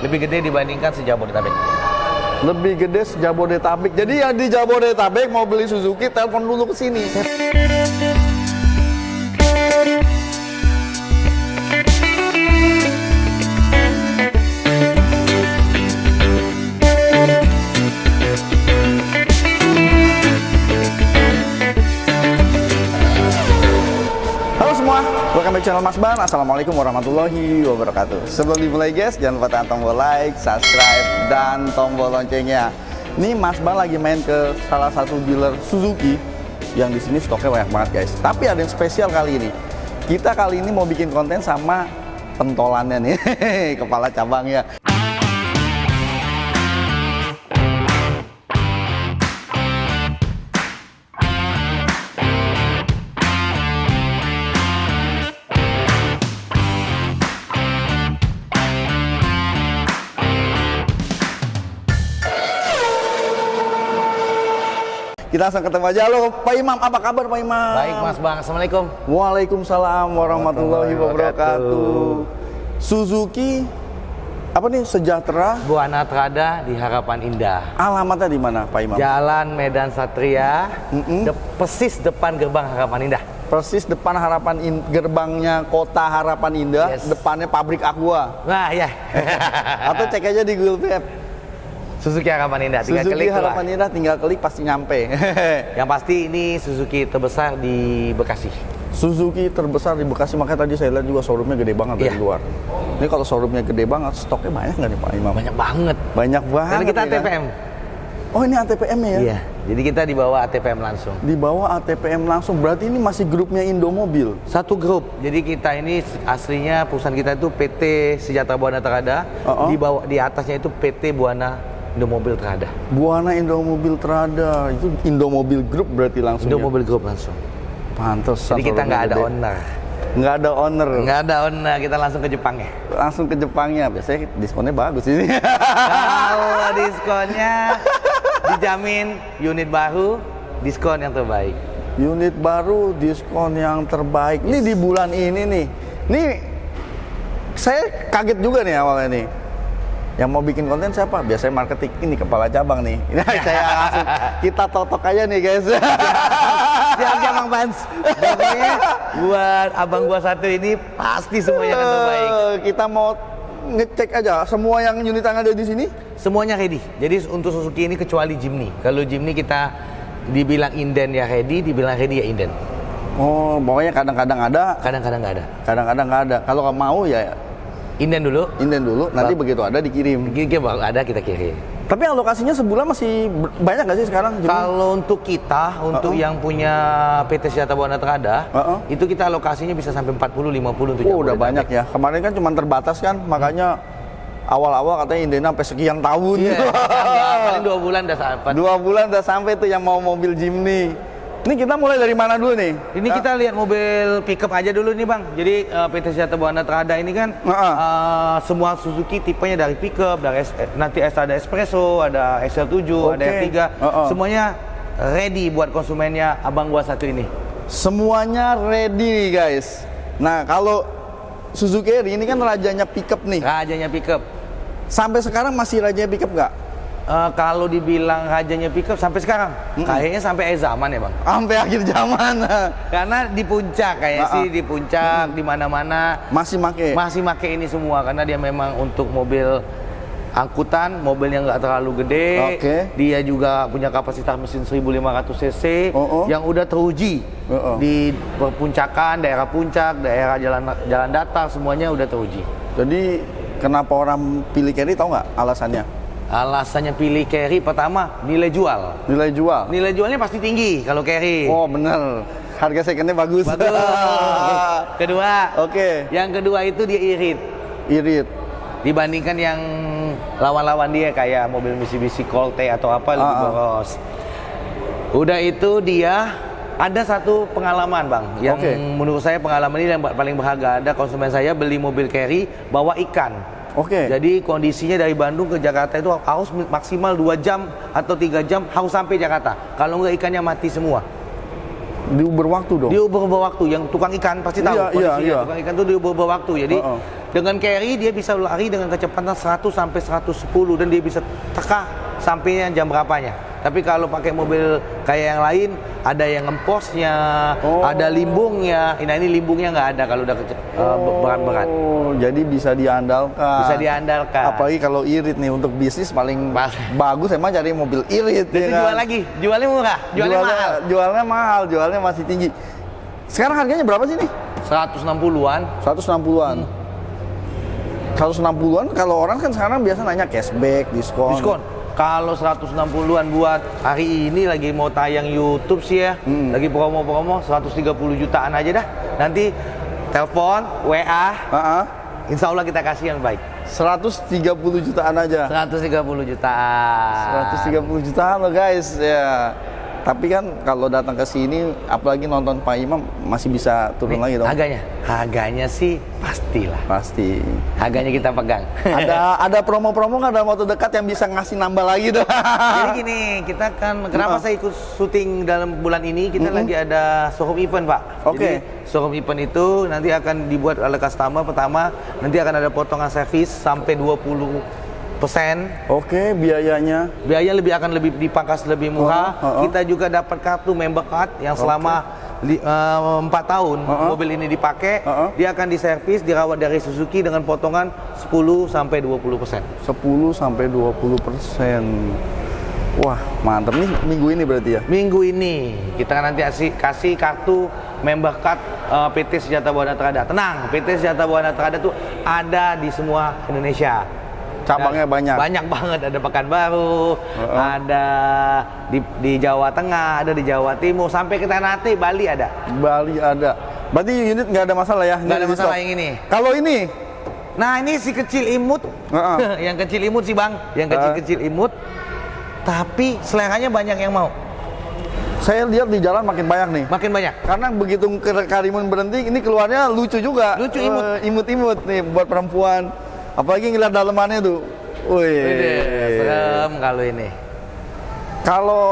lebih gede dibandingkan se-Jabodetabek. Lebih gede se-Jabodetabek. Jadi yang di Jabodetabek mau beli Suzuki, telepon dulu ke sini. Welcome back channel Mas Ban. Assalamualaikum warahmatullahi wabarakatuh. Sebelum dimulai guys, jangan lupa tekan tombol like, subscribe, dan tombol loncengnya. Ini Mas Ban lagi main ke salah satu dealer Suzuki yang di sini stoknya banyak banget guys. Tapi ada yang spesial kali ini. Kita kali ini mau bikin konten sama pentolannya nih, kepala cabangnya. Kita langsung ketemu aja. Halo Pak Imam, apa kabar Pak Imam? Baik Mas Bang, Assalamualaikum. Waalaikumsalam warahmatullahi wabarakatuh. Suzuki apa nih, Sejahtera Buana Trada di Harapan Indah. Alamatnya di mana Pak Imam? Jalan Medan Satria, persis depan gerbang Harapan Indah. Persis depan gerbangnya Kota Harapan Indah, Yes. Depannya pabrik Aqua. Nah ya. Atau cek aja di Google Maps. Suzuki Harapan Indah, tinggal Suzuki klik tuh, Harapan Indah, tinggal klik pasti nyampe. Yang pasti ini Suzuki terbesar di Bekasi. Suzuki terbesar di Bekasi, makanya tadi saya lihat juga showroomnya gede banget dari luar. Ini kalau showroomnya gede banget, stoknya banyak nggak nih Pak Imam? Banyak banget. Banyak banget. Karena kita ya kan? ATPM. Oh ini ATPM ya? Iya, jadi kita dibawa ATPM langsung. Di bawah ATPM langsung, berarti ini masih grupnya Indomobil? Satu grup, jadi kita ini aslinya perusahaan kita itu PT Sejahtera Buana Trada, di atasnya itu PT Buana Indomobil Trada. Buana Indomobil Trada, itu Indomobil Group berarti langsung. Indomobil Group langsung. Pantesan. Jadi kita nggak ada owner. Nggak ada owner. Nggak ada owner, kita langsung ke Jepangnya. Langsung ke Jepangnya, biasanya diskonnya bagus ini. Kalau diskonnya dijamin unit baru, diskon yang terbaik. Unit baru, diskon yang terbaik. Ini di bulan ini nih. Nih, saya kaget juga nih awalnya nih. Yang mau bikin konten siapa? Biasanya marketing, ini kepala cabang nih. Ini saya langsung, kita totok aja nih guys. Siap Bang Bans. Pokoknya buat abang gua satu ini pasti semuanya akan terbaik. Kita mau ngecek aja semua yang unit yang ada di sini. Semuanya ready. Jadi untuk Suzuki ini kecuali Jimny. Kalau Jimny kita dibilang inden ya ready, dibilang ready ya inden. Oh, pokoknya kadang-kadang ada, Kadang-kadang nggak ada. kadang-kadang nggak ada. Kalau nggak mau ya Inden dulu. inden dulu, nanti begitu ada dikirim. Kita baru ada kita kirim. Tapi alokasinya sebulan masih banyak nggak sih sekarang? Kalau untuk kita, untuk yang punya PT Sejahtera Buana Trada, itu kita alokasinya bisa sampai 40-50 untuk udah banyak ya. Kemarin kan cuma terbatas kan, makanya awal-awal katanya indennya sampai sekian tahun. Iya, paling 2 bulan udah sampai. 2 bulan udah sampai tuh yang mau mobil Jimny. Ini kita mulai dari mana dulu nih? Ini kita lihat mobil pickup aja dulu nih Bang. Jadi PT Sejahtera Buana Trada ini kan semua Suzuki tipenya dari pickup, dari nanti ada Espresso, ada SL7, ada R3, semuanya ready buat konsumennya abang gua satu ini. Semuanya ready nih guys. Nah kalau Suzuki ini kan rajanya pickup nih. Rajanya pickup. Sampai sekarang masih rajanya pickup nggak? Kalau dibilang rajanya pickup sampai sekarang, kayaknya sampai akhir zaman ya Bang. Sampai akhir zaman. Karena di puncak kayaknya sih, di puncak, di mana-mana masih make ini semua karena dia memang untuk mobil angkutan, mobil yang nggak terlalu gede. Dia juga punya kapasitas mesin 1500 cc yang udah teruji di perpuncakan, daerah puncak, daerah jalan datar, semuanya udah teruji. Jadi kenapa orang pilih carry, tahu nggak alasannya? Alasannya pilih carry pertama nilai jual. Nilai jual. Nilai jualnya pasti tinggi kalau carry. Oh bener. Harga secondnya bagus. Kedua. Yang kedua itu dia irit. Irit. Dibandingkan yang lawan-lawan dia kayak mobil Mitsubishi Colt atau apa lebih boros. Udah itu dia ada satu pengalaman Bang yang menurut saya pengalaman ini yang paling berharga. Ada konsumen saya beli mobil carry bawa ikan. Jadi kondisinya dari Bandung ke Jakarta itu harus maksimal 2 jam atau 3 jam harus sampai Jakarta. Kalau enggak ikannya mati semua. Diuber waktu dong? Diuber waktu, yang tukang ikan pasti tahu kondisinya. Tukang ikan itu diuber waktu. Jadi Dengan carry dia bisa lari dengan kecepatan 100 sampai 110 dan dia bisa teka sampainya jam berapanya. Tapi kalau pakai mobil kayak yang lain, ada yang ngemposnya, ada limbungnya. Nah ini limbungnya nggak ada kalau udah berat-berat. Jadi bisa diandalkan. Bisa diandalkan. Apalagi kalau irit nih, untuk bisnis paling bagus emang cari mobil irit. Dan itu jual lagi, jualnya murah, jualnya mahal. Jualnya mahal, jualnya masih tinggi. Sekarang harganya berapa sih nih? 160-an. 160-an. 160-an kalau orang kan sekarang biasa nanya cashback, diskon. Kalau 160-an buat hari ini lagi mau tayang YouTube sih ya, lagi promo-promo 130 jutaan aja dah. Nanti telepon, WA, insya Allah kita kasih yang baik. 130 jutaan aja. 130 jutaan. 130 jutaan loh guys ya. Tapi kan kalau datang ke sini, apalagi nonton Pak Imam, masih bisa turun lagi dong. Harganya sih pastilah. Pasti. Harganya kita pegang. Ada promo-promo nggak dalam waktu dekat yang bisa ngasih nambah lagi dong? Jadi gini, kita kan kenapa saya ikut syuting dalam bulan ini? Kita lagi ada showroom event, Pak. Jadi showroom event itu nanti akan dibuat oleh customer. Pertama, nanti akan ada potongan servis sampai 20%. Oke, biaya akan lebih dipangkas lebih murah. Kita juga dapat kartu member card yang selama 4 tahun mobil ini dipakai, dia akan diservis, dirawat dari Suzuki dengan potongan 10 sampai 20%. 10 sampai 20%. Wah, mantap nih minggu ini berarti ya. Minggu ini kita nanti kasih kartu member card PT Sejata Buana Trada. Tenang, PT Sejata Buana Trada tuh ada di semua Indonesia. Cabangnya banyak banget, ada Pekanbaru, ada di Jawa Tengah, ada di Jawa Timur, sampai ke Ternate, Bali ada. Berarti unit nggak ada masalah ya? Nggak ada masalah yang ini. Kalau ini? Nah ini si kecil imut, yang kecil imut sih bang, yang kecil imut, tapi seleranya banyak yang mau. Saya lihat di jalan makin banyak nih. Makin banyak. Karena begitu Karimun berhenti, ini keluarnya lucu juga. Lucu imut nih buat perempuan. Apalagi ngeliat dalemannya tuh. Wih, serem kalau ini. Kalau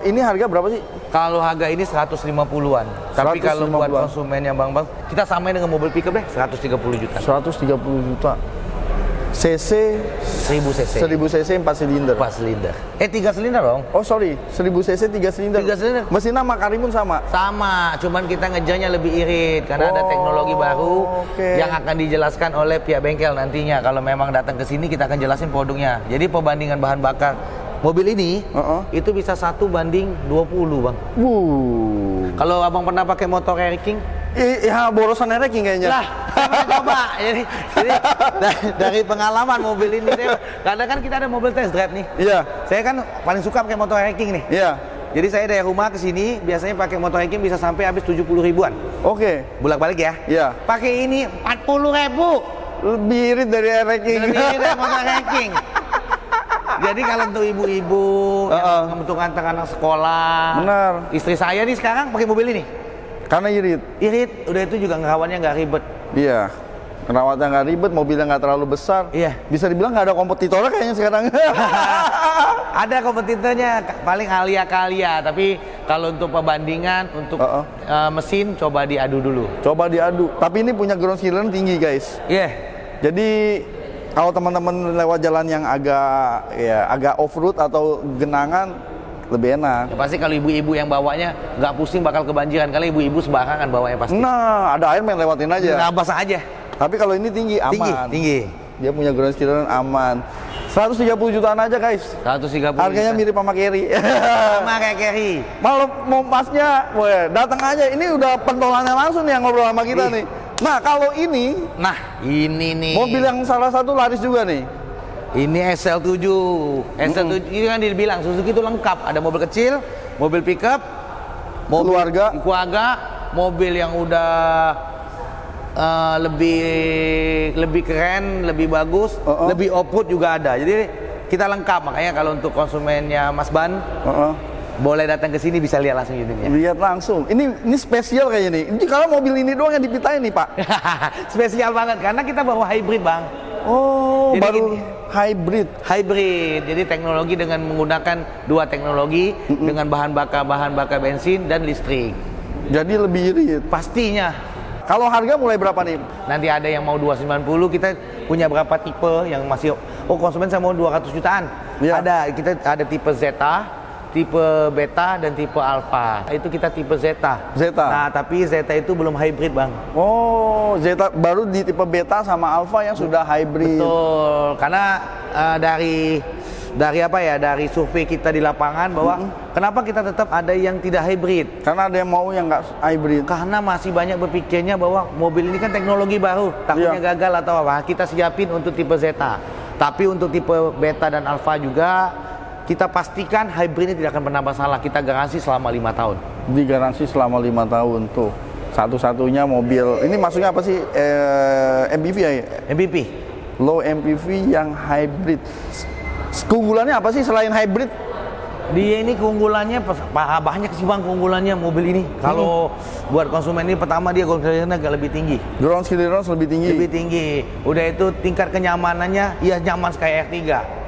ini harga berapa sih? Kalau harga ini 150-an. Tapi kalau buat konsumen yang bang, kita samain dengan mobil pickup deh, 130 juta. 130 juta. CC 1000 cc. 1000 cc 4 silinder. 4 silinder. 3 silinder dong. Oh sorry, 1000 cc 3 silinder. 3 silinder. Mesinnya sama Karimun sama? Sama, cuman kita ngejarnya lebih irit karena ada teknologi baru yang akan dijelaskan oleh pihak bengkel nantinya. Kalau memang datang ke sini kita akan jelasin produknya. Jadi perbandingan bahan bakar mobil ini itu bisa 1:20 bang. Kalau abang pernah pakai motor King? Ya borosan King kayaknya. Lah, coba. Jadi dari pengalaman mobil ini, karena kan kita ada mobil test drive nih. Iya. Saya kan paling suka pakai motor King nih. Iya. Jadi saya dari rumah ke sini biasanya pakai motor King bisa sampai habis 70 ribuan. Oke. Bolak-balik ya. Iya. Pakai ini 40 ribu. Lebih irit dari King. Lebih irit dari motor King. Jadi kalau untuk ibu-ibu yang untuk antar anak sekolah, benar. Istri saya nih sekarang pakai mobil ini. Karena irit, udah itu juga ngerawannya nggak ribet. Iya, perawatnya nggak ribet, mobilnya nggak terlalu besar. Iya. Bisa dibilang nggak ada kompetitornya kayaknya sekarang. Ada kompetitornya, paling Alia, tapi kalau untuk perbandingan, untuk mesin coba diadu dulu. Coba diadu, tapi ini punya ground clearance tinggi guys. Iya. Jadi kalau teman-teman lewat jalan yang agak off-road atau genangan, lebih enak. Ya, pasti kalau ibu-ibu yang bawanya nggak pusing bakal kebanjiran, karena ibu-ibu sembarangan bawanya pasti. Nah, ada air main lewatin aja. Nggak basah aja. Tapi kalau ini tinggi, aman. Tinggi. Dia punya ground clearance aman. 130 jutaan aja guys. 130 Harganya mirip sama Carry. Sama kayak Carry. Malah mau pasnya, datang aja. Ini udah pentolannya langsung nih yang ngobrol sama kita nih. Nah, kalau ini nih. Mobil yang salah satu laris juga nih. Ini SL7. SL7 ini kan dibilang Suzuki itu lengkap. Ada mobil kecil, mobil pickup, mobil keluarga, mobil yang udah lebih keren, lebih bagus, lebih off-road juga ada. Jadi kita lengkap. Makanya kalau untuk konsumennya Mas Ban, boleh datang ke sini, bisa lihat langsung unitnya. Lihat langsung. Ini spesial kayaknya nih. Ini kalau mobil ini doang yang dipitain nih, Pak. Spesial banget karena kita bawa hybrid, Bang. Oh, jadi baru hybrid. Jadi teknologi dengan menggunakan dua teknologi dengan bahan bakar bensin dan listrik. Jadi lebih irit. Pastinya. Kalau harga mulai berapa nih? Nanti ada yang mau 290, kita punya berapa tipe yang masih konsumen saya mau 200 jutaan. Iya. Kita ada tipe Zeta, tipe Beta dan tipe Alpha. Itu kita tipe Zeta. Zeta. Nah, tapi Zeta itu belum hybrid, Bang. Oh, Zeta baru di tipe Beta sama Alpha yang sudah hybrid. Betul. Karena dari apa ya? Dari survei kita di lapangan bahwa kenapa kita tetap ada yang tidak hybrid? Karena ada yang mau yang nggak hybrid. Karena masih banyak berpikirnya bahwa mobil ini kan teknologi baru, takutnya gagal atau apa. Kita siapin untuk tipe Zeta. Tapi untuk tipe Beta dan Alpha juga kita pastikan hybrid ini tidak akan pernah masalah. Kita garansi selama 5 tahun. Digaransi selama 5 tahun tuh. Satu-satunya mobil. Ini maksudnya apa sih? MPV ya? MPV. Low MPV yang hybrid. Keunggulannya apa sih selain hybrid? Dia ini keunggulannya banyak sih Bang keunggulannya mobil ini. Kalau buat konsumen ini pertama dia ground clearance agak lebih tinggi. Ground clearance lebih tinggi. Lebih tinggi. Udah itu tingkat kenyamanannya ya nyaman kayak R3.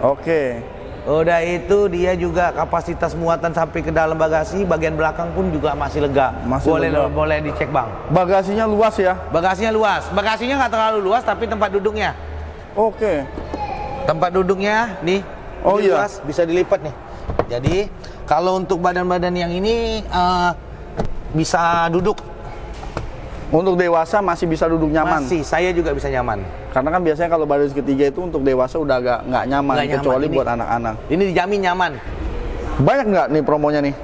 Oke. Udah itu dia juga kapasitas muatan sampai ke dalam bagasi, bagian belakang pun juga masih lega. Boleh dicek Bang. Bagasinya luas ya? Bagasinya luas. Bagasinya nggak terlalu luas tapi tempat duduknya. Oke. Tempat duduknya nih. Oh iya. Luas, bisa dilipat nih. Jadi kalau untuk badan-badan yang ini bisa duduk. Untuk dewasa masih bisa duduk nyaman? Masih, saya juga bisa nyaman. Karena kan biasanya kalau baris ketiga itu untuk dewasa udah agak nggak nyaman, kecuali buat anak-anak. Ini dijamin nyaman. Banyak nggak nih promonya nih?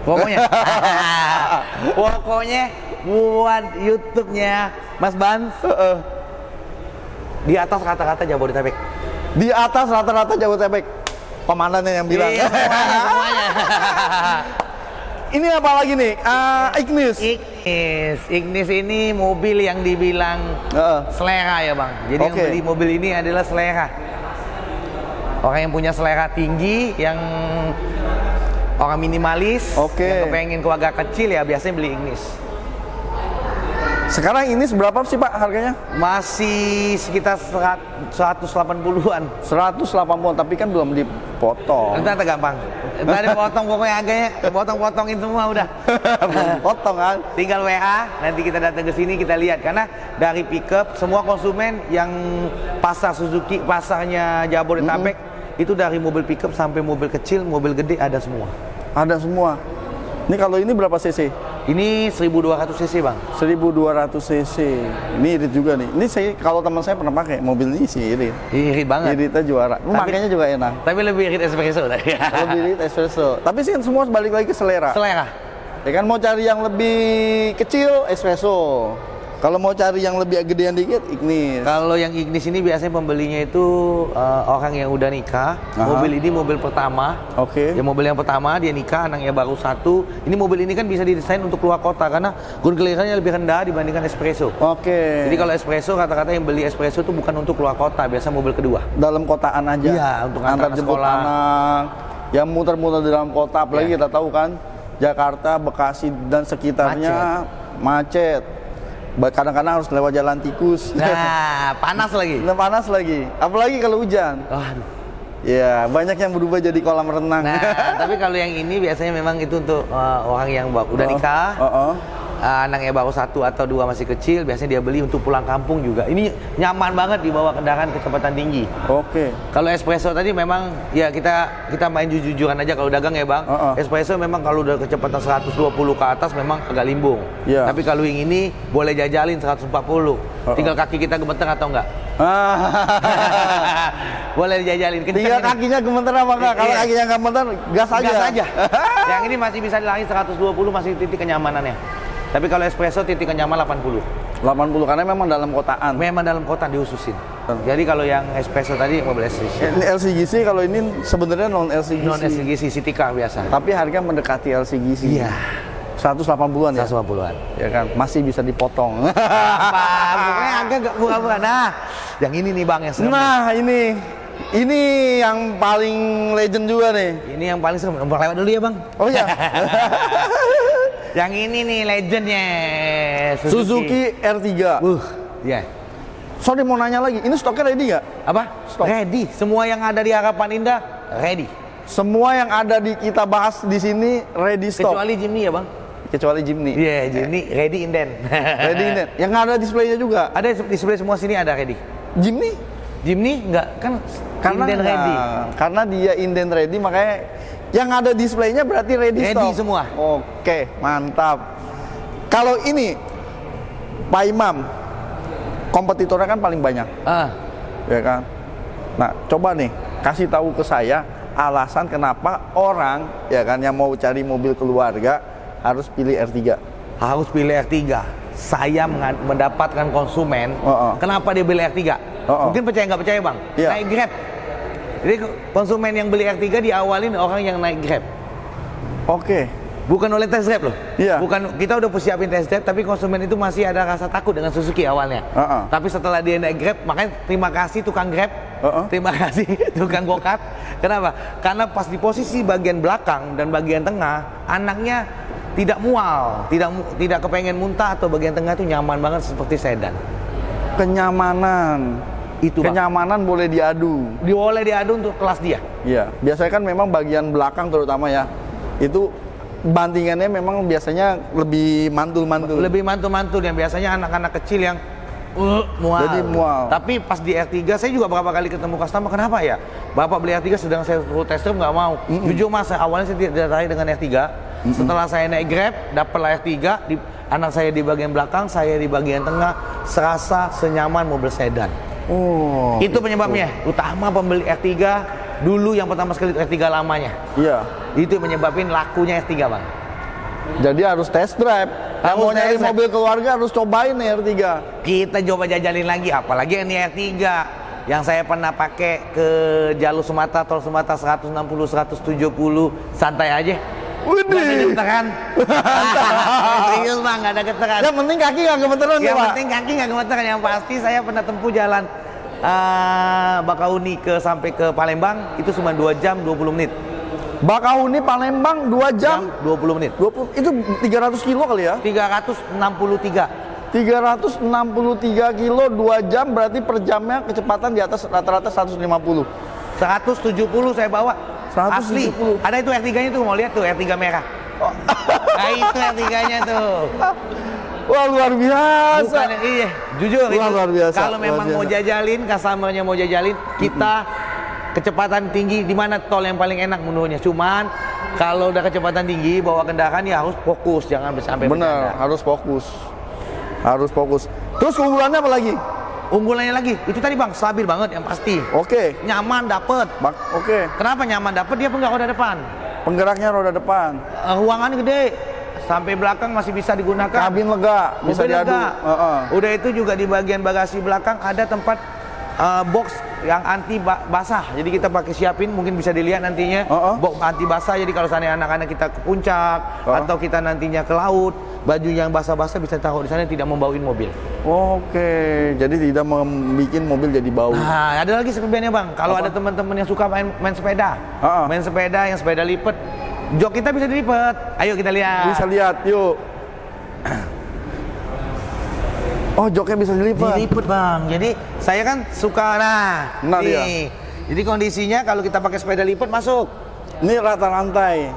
Pokoknya, pokoknya buat YouTube-nya Mas Ban di atas rata-rata Jabodetabek. Di atas rata-rata Jabodetabek. Komandannya yang bilang. Iya, semuanya. Ini apa lagi nih? Ignis. Ignis ini mobil yang dibilang selera ya Bang. Jadi yang beli mobil ini adalah selera. Orang yang punya selera tinggi, yang orang minimalis, yang kepengen keluarga kecil ya biasanya beli Ignis. Sekarang ini berapa sih Pak harganya? Masih sekitar 180-an. 180, tapi kan belum dipotong. Nanti gampang. Nanti dipotong pokoknya harganya, potongin semua udah. Potong kan? Tinggal WA, nanti kita datang ke sini kita lihat. Karena dari pickup semua konsumen yang pasar Suzuki, pasarnya Jabodetabek itu dari mobil pickup sampai mobil kecil, mobil gede ada semua. Ada semua. Ini kalau ini berapa cc? Ini 1200 cc Bang. 1200 cc. Ini irit juga nih. Ini kalau teman saya pernah pakai mobil ini sih irit. Irit banget. Iritnya juara. Makanya juga enak. Tapi lebih irit espresso tadi. Lebih irit espresso. Tapi sih semua balik lagi ke selera. Selera. Ya kan mau cari yang lebih kecil espresso. Kalau mau cari yang lebih gedean dikit, Ignis. Kalau yang Ignis ini biasanya pembelinya itu orang yang udah nikah. Mobil ini mobil pertama. Oke. Ya mobil yang pertama dia nikah, anaknya baru 1. Ini mobil ini kan bisa didesain untuk keluar kota karena ground clearance-nya lebih rendah dibandingkan espresso. Oke. Jadi kalau espresso kata-kata yang beli espresso itu bukan untuk keluar kota, biasa mobil kedua. Dalam kotaan aja. Iya, untuk antar jemput sekolah. Anak. Yang muter-muter di dalam kota, apalagi kita tahu kan Jakarta, Bekasi dan sekitarnya macet. Kadang-kadang harus lewat jalan tikus. Nah, panas lagi. Nah, panas lagi. Apalagi kalau hujan. Aduh. Ya, banyak yang berubah jadi kolam renang. Nah, tapi kalau yang ini biasanya memang itu untuk orang yang udah nikah. Anaknya baru 1 atau 2 masih kecil, biasanya dia beli untuk pulang kampung juga. Ini nyaman banget dibawa kendaraan kecepatan tinggi. Oke. Kalau espresso tadi memang ya kita main jujur-jujuran aja kalau dagang ya Bang. Espresso memang kalau udah kecepatan 120 ke atas memang agak limbung. Tapi kalau yang ini boleh jajalin 140. Tinggal kaki kita gemeter atau enggak. Boleh dijajalin. Tinggal kakinya gemeter apa enggak? Kalau kakinya enggak gemeter, gas aja. Gas aja. Yang ini masih bisa dilari 120, masih titik kenyamanannya. Tapi kalau espresso titik kenyaman 80. 80 karena memang dalam kotaan. Memang dalam kota diususin. Jadi kalau yang espresso tadi mobil LCGC. Ini LCGC, kalau ini sebenarnya non LCGC. Non LCGC city car biasa. Tapi harga mendekati LCGC. Iya. 180-an ya? 180-an. Ya kan, masih bisa dipotong. Pokoknya agak gak murah-murah. Nah, yang ini nih Bang yang serem. Nah, ini yang paling legend juga nih. Ini yang paling serem. Lewat dulu ya Bang. Oh iya. Yang ini nih legendnya Suzuki R3. Ya. Sorry mau nanya lagi, ini stoknya ready nggak? Apa? Stok. Ready. Semua yang ada di Harapan Indah ready. Semua yang ada kita bahas di sini ready stok. Kecuali Jimny ya Bang. kecuali Jimny. Iya, Jimny ready inden. Ready inden. Yang ada displaynya juga. Ada display semua sini ada ready. Jimny enggak kan inden ready. Karena dia inden ready makanya yang ada displaynya berarti ready semua. Oke, mantap. Kalau ini Pak Imam, kompetitornya kan paling banyak. Ya kan? Nah, coba nih kasih tahu ke saya alasan kenapa orang ya kan yang mau cari mobil keluarga harus pilih R3. Harus pilih R3. Saya mendapatkan konsumen. Kenapa dia beli R3? Mungkin percaya nggak percaya bang? Naik Grab. Jadi konsumen yang beli R3 diawalin orang yang naik Grab. Oke. Bukan oleh test drive loh. Iya. Bukan, kita udah persiapin test drive, tapi konsumen itu masih ada rasa takut dengan Suzuki awalnya. Tapi setelah dia naik Grab, makanya terima kasih tukang Grab, terima kasih tukang Go-Kart. Kenapa? Karena pas di posisi bagian belakang dan bagian tengah, anaknya tidak mual, tidak kepengen muntah, atau bagian tengah itu nyaman banget seperti sedan. Kenyamanan. Itu kenyamanan bang. Boleh diadu. Boleh diadu untuk kelas dia. Iya. Biasanya kan memang bagian belakang terutama ya, itu bantingannya memang biasanya lebih mantul-mantul. Lebih mantul-mantul yang biasanya anak-anak kecil yang mual. Jadi mual. Tapi pas di R3 saya juga berapa kali ketemu customer, kenapa ya? Bapak beli R3 sedang saya suruh test drive nggak mau. Jujur mas, awalnya saya tidak tertarik dengan R3. Setelah saya naik Grab, dapatlah R3, anak saya di bagian belakang, saya di bagian tengah, serasa senyaman mobil sedan. Itu penyebabnya. Utama pembeli R3 dulu yang pertama sekali R3 lamanya. Iya. Itu menyebabin lakunya R3 bang. Jadi harus test drive. Kalau mau nyari mobil keluarga harus cobain nih R3. Kita coba jajalin lagi, apalagi ini R3 yang saya pernah pakai ke jalur Sumatera, tol Sumatera 160, 170, santai aja. Gak ada gemeteran. Serius bang, gak ada gemeteran. Yang penting kaki gak gemeteran. Yang penting kaki gak gemeteran. Yang pasti saya pernah tempuh jalan Bakahuni sampai ke Palembang itu cuma 2 jam 20 menit. Bakahuni Palembang 2 jam 20 menit. 20, itu 300 kilo kali ya? 363. 363 kilo 2 jam, berarti per jamnya kecepatan di atas rata-rata 150. 170 saya bawa. 170. Asli. Ada itu R3-nya tuh, mau lihat tuh R3 merah. Nah itu R3-nya tuh. Wah luar biasa. Bukan, iya, jujur itu. Luar biasa. Kalau memang mau jajalin, customer-nya mau jajalin, kita kecepatan tinggi di mana tol yang paling enak menurutnya. Cuman kalau udah kecepatan tinggi bawa kendaraan ya harus fokus, jangan sampai bener, harus fokus. Harus fokus. Terus keunggulannya apa lagi? Unggulannya lagi, itu tadi bang, stabil banget yang pasti. Oke. Nyaman dapet. Oke. Kenapa nyaman dapet? Dia penggerak roda depan. Penggeraknya roda depan. Ruangannya gede. Sampai belakang masih bisa digunakan. Kabin lega, bisa diadu. Udah itu juga di bagian bagasi belakang ada tempat box yang anti basah. Jadi kita pakai siapin, mungkin bisa dilihat nantinya box anti basah. Jadi kalau seandainya anak-anak kita ke puncak atau kita nantinya ke laut, baju yang basah-basah bisa taruh di sana, tidak membauin mobil. Oke, jadi tidak membuat mobil jadi bau. Nah, ada lagi sebenarnya bang. Kalau ada teman-teman yang suka main sepeda, main sepeda yang sepeda lipat, jok kita bisa dilipat. Ayo kita lihat. Bisa lihat, yuk. Oh, joknya bisa dilipat. Dilipat bang. Jadi saya kan suka nih. Dia. Jadi kondisinya kalau kita pakai sepeda lipat masuk. Ini rata lantai.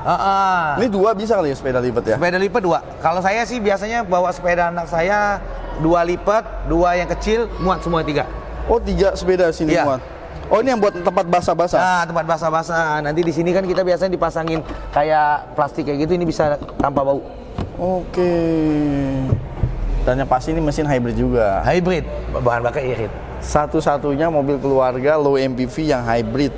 Ini 2 bisa kali ya sepeda lipat ya? Sepeda lipat 2. Kalau saya sih biasanya bawa sepeda anak saya 2 lipat, 2 yang kecil, muat semua 3. Oh 3 sepeda sini muat. Oh ini yang buat tempat basah-basah. Nah, tempat basah-basah. Nanti di sini kan kita biasanya dipasangin kayak plastik kayak gitu, ini bisa tanpa bau. Oke. Dan yang pasti ini mesin hybrid juga. Hybrid, bahan bakar irit. Satu-satunya mobil keluarga low MPV yang hybrid.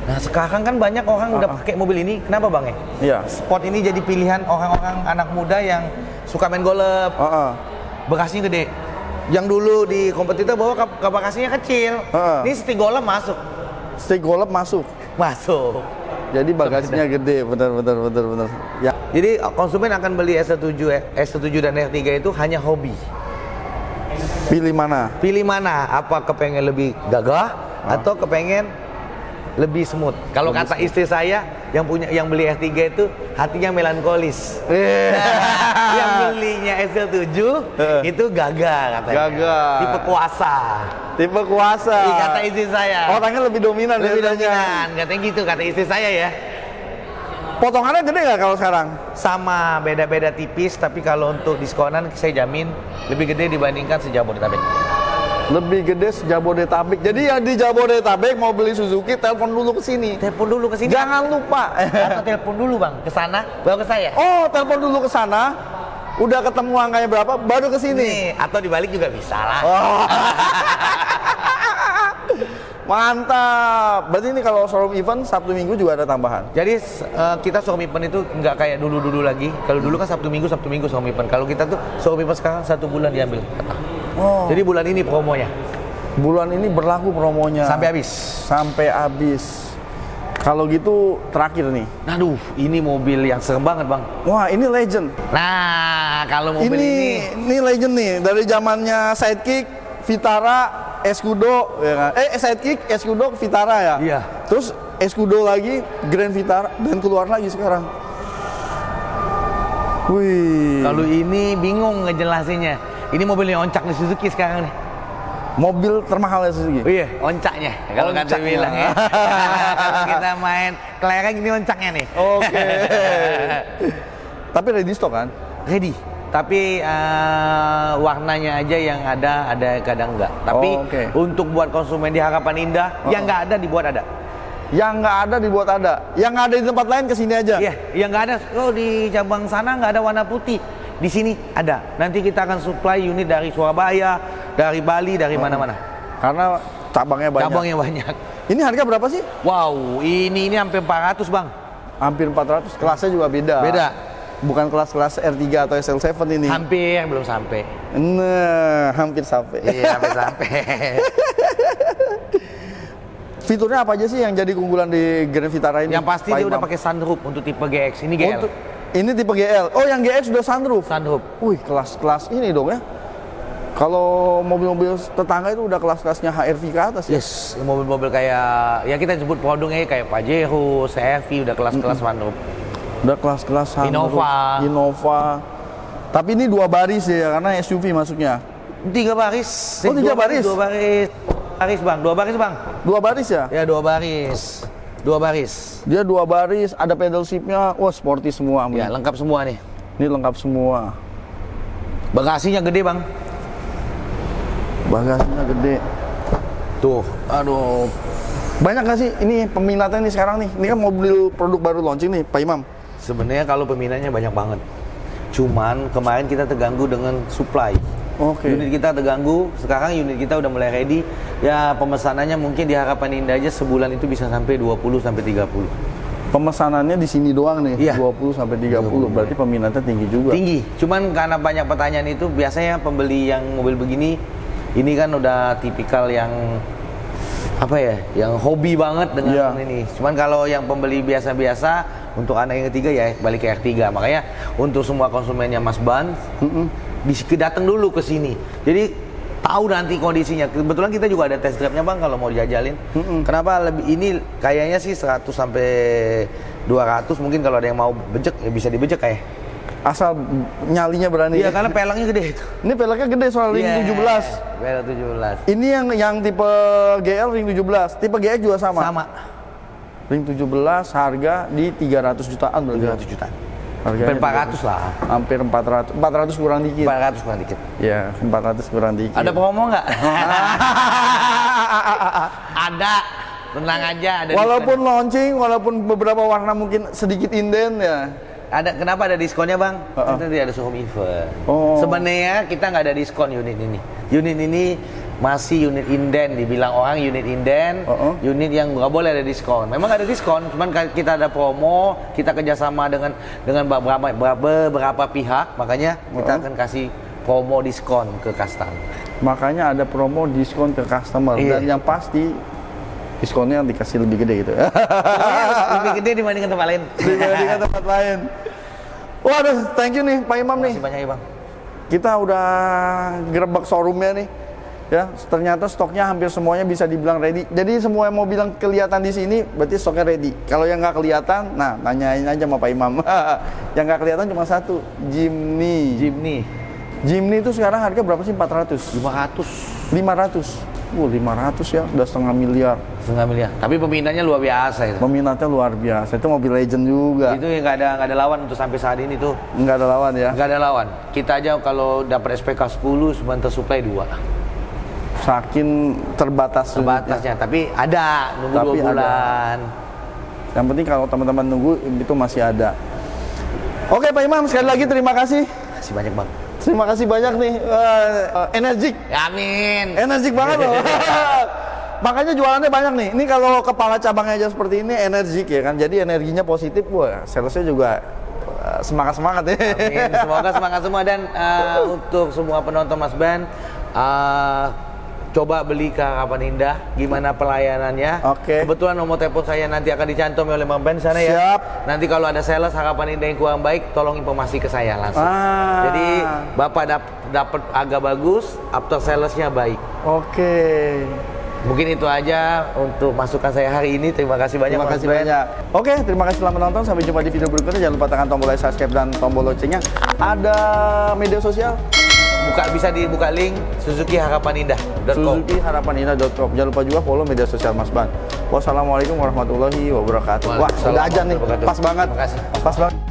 Nah sekarang kan banyak orang udah pakai mobil ini, kenapa bang ya? Iya. Sport ini jadi pilihan orang-orang anak muda yang suka main golf. Bagasinya gede. Yang dulu di kompetitor bawa ke bagasinya kecil. Ini stick golf masuk. Stick golf masuk. Masuk. Jadi bagasinya gede, benar. Ya. Jadi konsumen akan beli S7 dan R3 itu hanya hobi. Pilih mana? Pilih mana? Apa kepengen lebih gagah atau kepengen lebih smooth? Kalau kata istri saya yang beli R3 itu hatinya melankolis. Yang belinya S7 itu gagah katanya. Gagah. Tipe kuasa. Kata istri saya. Orangnya lebih dominan. Lebih dominan. Katanya gitu kata istri saya ya. Potongannya gede nggak kalau sekarang? Sama, beda-beda tipis, tapi kalau untuk diskonan saya jamin lebih gede dibandingkan sejabodetabek. Lebih gede sejabodetabek. Jadi yang di Jabodetabek mau beli Suzuki, telepon dulu ke sini. Telepon dulu ke sini. Jangan lupa. Atau telepon dulu bang, ke sana, baru ke saya. Oh, telepon dulu ke sana. Udah ketemu angkanya berapa, baru ke sini. Nih, atau dibalik juga bisa lah. Oh. Mantap. Berarti ini kalau showroom event Sabtu Minggu juga ada tambahan. Jadi kita showroom event itu nggak kayak dulu lagi. Kalau dulu kan Sabtu Minggu showroom event. Kalau kita tuh showroom event sekarang 1 bulan diambil. Oh. Jadi bulan ini promonya. Bulan ini berlaku promonya. Sampai habis. Sampai habis. Kalau gitu terakhir nih. Aduh, ini mobil yang serem banget bang. Wah, ini legend. Nah, kalau mobil ini legend nih. Dari zamannya Sidekick, Vitara, Escudo, ya kan? Sidekick, Escudo, Vitara ya. Iya. Terus Escudo lagi, Grand Vitara, dan keluar lagi sekarang. Wih. Kalau ini bingung ngejelasinnya. Ini mobilnya oncak di Suzuki sekarang nih. Mobil termahal ya Suzuki. Oh iya, oncaknya. Kalau kata Oncaknya. bilang ya. Kalau kita main kelereng ini oncaknya nih. Oke. Tapi ready stock kan? Ready. Tapi warnanya aja yang ada kadang enggak. Tapi untuk buat konsumen di Harapan Indah, yang nggak ada dibuat ada. Yang nggak ada dibuat ada. Yang ada di tempat lain kesini aja. Iya, yang nggak ada. Oh di cabang sana nggak ada warna putih. Di sini ada. Nanti kita akan supply unit dari Surabaya, dari Bali, dari mana-mana. Karena cabangnya banyak. Cabangnya banyak. Ini harga berapa sih? Wow, ini hampir 400 bang. Hampir 400. Kelasnya juga beda. Beda. Bukan kelas-kelas R3 atau SL7 ini. Hampir belum sampai. Nah, hampir sampai. Iya, hampir sampai. Fiturnya apa aja sih yang jadi keunggulan di Grand Vitara ini? Yang pasti dia udah pakai sunroof untuk tipe GX. Ini GL. Ini tipe GL. Oh, yang GX sudah sunroof. Sunroof. Wih, kelas-kelas ini dong ya. Kalau mobil-mobil tetangga itu udah kelas-kelasnya HRV ke atas ya? Yes, mobil-mobil kayak ya kita sebut produknya kayak Pajero, CR-V udah kelas-kelas sunroof. Udah kelas-kelas sunroof. Innova. Tapi ini 2 baris ya, karena SUV masuknya. 3 baris. Oh, 3 baris? 2 baris. Bang, 2 baris bang. 2 baris ya? Ya 2 baris. 2 baris. Dia 2 baris, ada pedal shiftnya, wah sporty semua. Ya lengkap semua nih. Ini lengkap semua. Bagasinya gede bang. Bagasinya gede. Tuh, aduh. Banyak nggak sih ini peminatnya nih sekarang nih? Ini kan mobil produk baru launching nih, Pak Imam. Sebenarnya kalau peminatnya banyak banget. Cuman kemarin kita terganggu dengan supply. Oke. Unit kita terganggu, sekarang unit kita udah mulai ready. Ya pemesanannya mungkin di Harapan Indah aja sebulan itu bisa sampai 20 sampai 30. Pemesanannya di sini doang nih, Iya. 20 sampai 30. Berarti peminatnya tinggi juga. Tinggi. Cuman karena banyak pertanyaan itu biasanya pembeli yang mobil begini ini kan udah tipikal yang apa ya, yang hobi banget dengan ini. Cuman kalau yang pembeli biasa-biasa untuk anak yang ketiga ya balik ke R3. Makanya untuk semua konsumennya Mas Ban datang dulu ke sini. Jadi tahu nanti kondisinya. Kebetulan kita juga ada test drive-nya bang kalau mau dijajalin. Kenapa lebih ini kayaknya sih 100 sampai 200 mungkin kalau ada yang mau bejek ya bisa dibejek kayak. Asal nyalinya berani. Iya karena peleknya gede itu. Ini peleknya gede soal ring 17. Pelek 17. Ini yang tipe GL ring 17. Tipe GX juga sama. Sama. Ring 17 harga di 300 jutaan berarti. 300 jutaan. Harganya 400 lah. Hampir 400. 400 kurang dikit. 400 kurang dikit. Ya, 400 kurang dikit. Ada promo nggak? Ada. Tenang aja. Ada Walaupun launching, walaupun beberapa warna mungkin sedikit inden ya. Ada, kenapa ada diskonnya bang? Kita tidak ada showroom event. Sebenarnya kita nggak ada diskon unit ini. Unit ini masih unit inden, dibilang orang unit inden, unit yang nggak boleh ada diskon. Memang ada diskon, cuman kita ada promo, kita kerjasama dengan beberapa pihak, makanya kita akan kasih promo diskon ke customer. Makanya ada promo diskon ke customer dan yang pasti diskonnya dikasih lebih gede gitu. Lebih gede dibandingkan tempat lain. Dibandingkan tempat lain. Waduh, thank you nih Pak Imam nih. Terima kasih banyak ya bang. Kita udah gerebek showroomnya nih. Ya, ternyata stoknya hampir semuanya bisa dibilang ready. Jadi semua mobil yang kelihatan di sini berarti stoknya ready. Kalau yang nggak kelihatan, nah tanyain aja sama Pak Imam. Yang nggak kelihatan cuma satu, Jimny. Jimny itu sekarang harga berapa sih? 400? 500. 500. 500 ya, udah setengah miliar. 1,5 miliar. Tapi peminatnya luar biasa itu. Peminatnya luar biasa. Itu mobil legend juga. Itu yang nggak ada lawan untuk sampai saat ini tuh. Nggak ada lawan ya? Nggak ada lawan. Kita aja kalau dapat SPK 10 cuma tersuplai 2. Saking Terbatasnya, tapi ada nunggu 2 bulan. Yang penting kalau teman-teman nunggu itu masih ada. Oke Pak Imam, sekali lagi terima kasih. Masih banyak bang. Terima kasih banyak nih. Energik. Amin. Energik banget loh. Makanya jualannya banyak nih. Ini kalau kepala cabangnya aja seperti ini energik ya kan. Jadi energinya positif, wah salesnya juga semangat-semangat ya. Amin. Semoga semangat semua dan untuk semua penonton Mas Ban, coba beli ke Harapan Indah. Gimana pelayanannya? Oke. Kebetulan nomor telepon saya nanti akan dicantum oleh Bang Ben sana ya. Siap. Nanti kalau ada sales Harapan Indah yang kurang baik, tolong informasi ke saya langsung. Jadi Bapak dapat agak bagus, after salesnya baik. Oke. Mungkin itu aja untuk masukan saya hari ini. Terima kasih banyak. Terima kasih banyak. Oke, terima kasih telah menonton. Sampai jumpa di video berikutnya. Jangan lupa tekan tombol like, subscribe dan tombol loncengnya. Ada media sosial? Bisa dibuka link SuzukiHarapanIndah.com. SuzukiHarapanIndah.com. Jangan lupa juga follow media sosial Mas Ban. Wassalamualaikum warahmatullahi wabarakatuh. Wah, sudah ajan nih. Pas banget. Terima kasih. Pas banget.